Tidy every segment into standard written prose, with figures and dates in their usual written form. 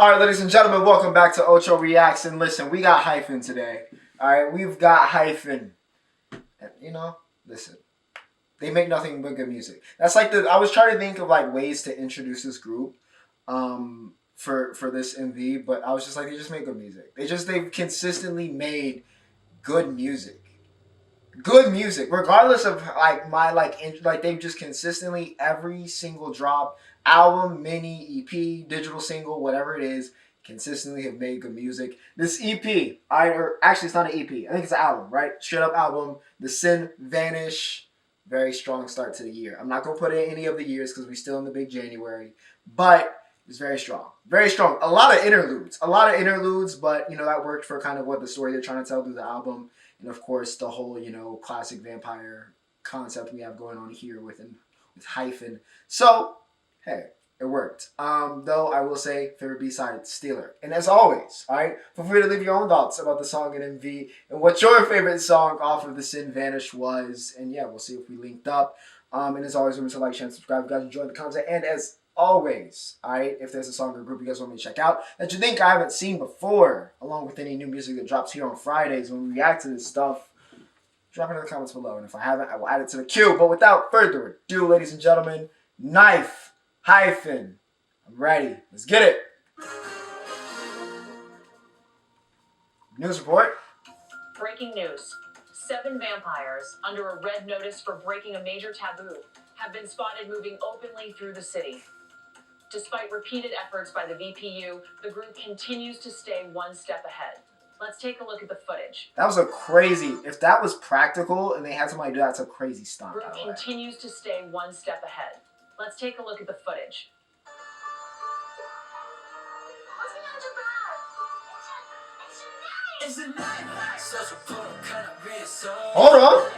All right, ladies and gentlemen, welcome back to Ocho Reacts. And listen, we got ENHYPEN today. All right, we've got ENHYPEN. And, listen, they make nothing but good music. That's like I was trying to think of like ways to introduce this group, for this MV, but I was just like, they just make good music. They've consistently made good music. Good music, regardless of they've just consistently every single drop, album, mini, EP, digital single, whatever it is, consistently have made good music. This EP, or actually it's not an EP, I think it's an album, right? Straight up album. The Sin Vanish, very strong start to the year. I'm not gonna put it in any of the years because we're still in the big January, but it's very strong. Very strong. A lot of interludes. But that worked for kind of what the story they're trying to tell through the album. And of course, the whole, classic vampire concept we have going on here with ENHYPEN. So, hey, it worked. Though I will say, favorite B-side, Stealer. And as always, alright, feel free to leave your own thoughts about the song in MV and what your favorite song off of the Sin Vanish was. And yeah, we'll see if we linked up. And as always, remember to like, share, and subscribe if you guys enjoyed the content. And as always, alright, if there's a song or group you guys want me to check out that you think I haven't seen before, along with any new music that drops here on Fridays when we react to this stuff, drop it in the comments below, and if I haven't, I will add it to the queue. But without further ado, ladies and gentlemen, ENHYPEN. I'm ready. Let's get it. News report. Breaking news. 7 vampires, under a red notice for breaking a major taboo, have been spotted moving openly through the city. Despite repeated efforts by the VPU, the group continues to stay one step ahead. Let's take a look at the footage. That was a crazy, if that was practical and they had somebody do that, it's a crazy stunt. The group continues to stay one step ahead. Let's take a look at the footage. Hold on.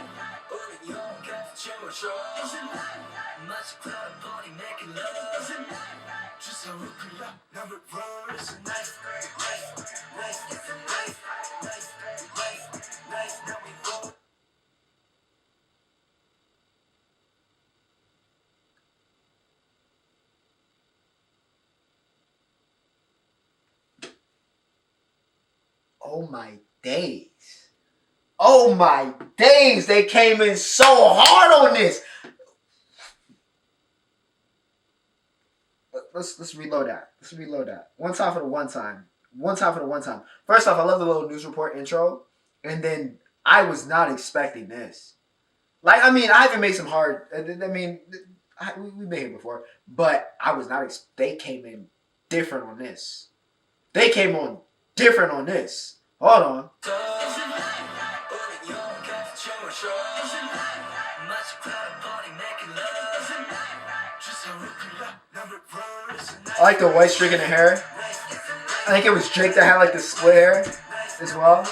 Oh my days. Oh my days. They came in so hard on this. Let's reload that. One time for the one time. First off, I love the little news report intro. And then I was not expecting this. Like, I mean, I haven't made some hard. We made it before. But I was not. They came in different on this. Hold on. I like the white streak in the hair. I think it was Drake that had like the split hair as well.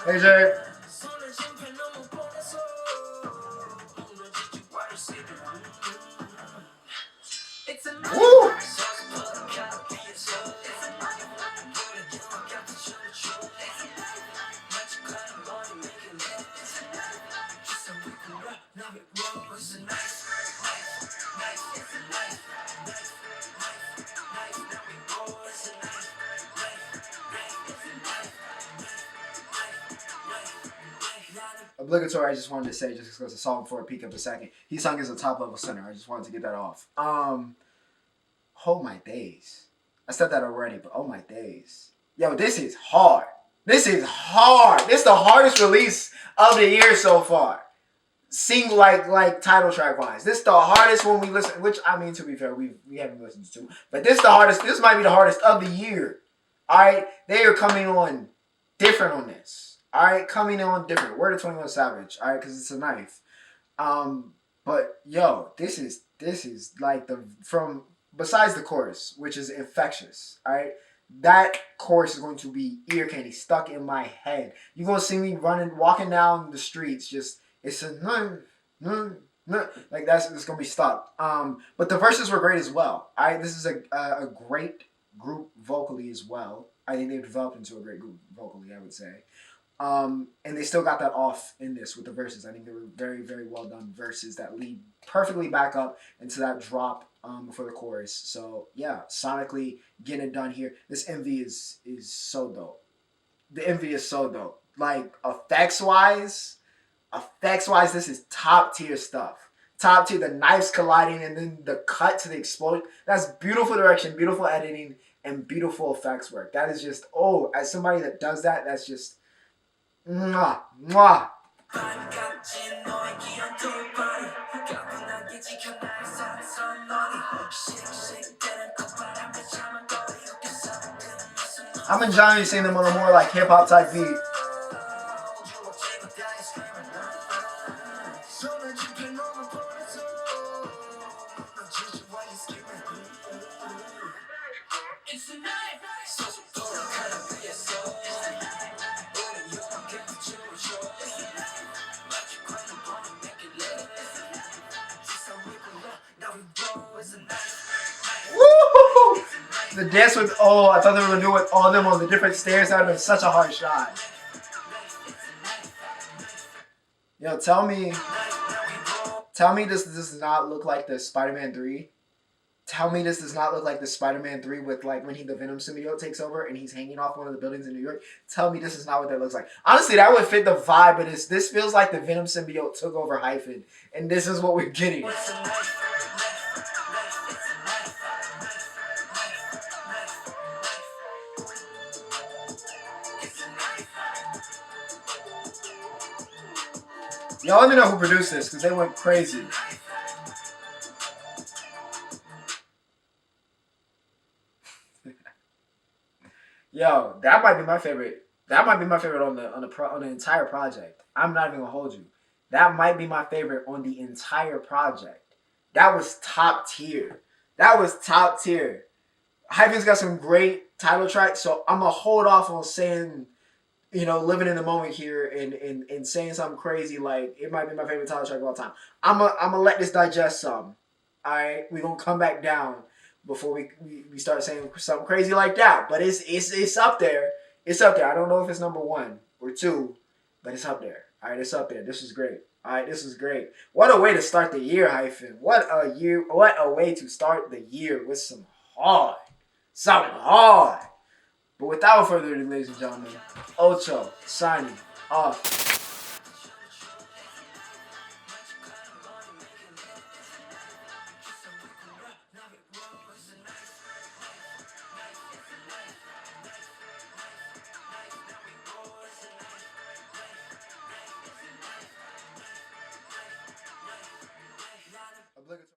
Hey Jay. Woo! Obligatory, I just wanted to say, just because I saw him for a peek of a second, he sung as a top level center. I just wanted to get that off. Oh my days. I said that already, but oh my days. Yo, this is hard. This is the hardest release of the year so far. Seems like title track wise. This is the hardest one we listen, which I mean, to be fair, we haven't listened to. But this is the hardest, this might be the hardest of the year. Alright? They are coming on different on this. Alright, coming on different. Word of 21 Savage, alright, because it's a knife. But yo, this is like besides the chorus, which is infectious, alright? That chorus is going to be ear candy, stuck in my head. You're gonna see me walking down the streets, just it's a knife, Like that's gonna be stuck. But the verses were great as well. This is a great group vocally as well. I think they've developed into a great group vocally, I would say. And they still got that off in this with the verses. I think they were very, very well done verses that lead perfectly back up into that drop before the chorus. So yeah, sonically getting it done here. This MV is so dope. The MV is so dope. Like effects wise, this is top tier stuff. Top tier, the knives colliding and then the cut to the explosion. That's beautiful direction, beautiful editing, and beautiful effects work. That is just, oh, as somebody that does that, that's just mwah, mwah. I'm enjoying seeing them on a more like hip hop type beat. Woo! The dance with, oh, I thought they were going to do it with all of them on the different stairs. That would have been such a hard shot. Yo, tell me this does not look like the Spider-Man 3. Tell me this does not look like the Spider-Man 3 with like when the Venom symbiote takes over and he's hanging off one of the buildings in New York. Tell me this is not what that looks like. Honestly, that would fit the vibe, but this feels like the Venom symbiote took over ENHYPEN, and this is what we're getting. Y'all let me know who produced this, because they went crazy. Yo, that might be my favorite. That might be my favorite on the entire project. I'm not even gonna hold you. That might be my favorite on the entire project. That was top tier. That was top tier. ENHYPEN's got some great title tracks, so I'm gonna hold off on saying, you know, living in the moment here and saying something crazy like it might be my favorite title track of all time. I'm gonna let this digest some. Alright, we're gonna come back down before we start saying something crazy like that. But it's up there. It's up there. I don't know if it's number 1 or 2, but it's up there. Alright, it's up there. This is great. Alright, this is great. What a way to start the year, ENHYPEN. What a way to start the year with some hard. But without further ado, ladies and gentlemen, Ocho signing off.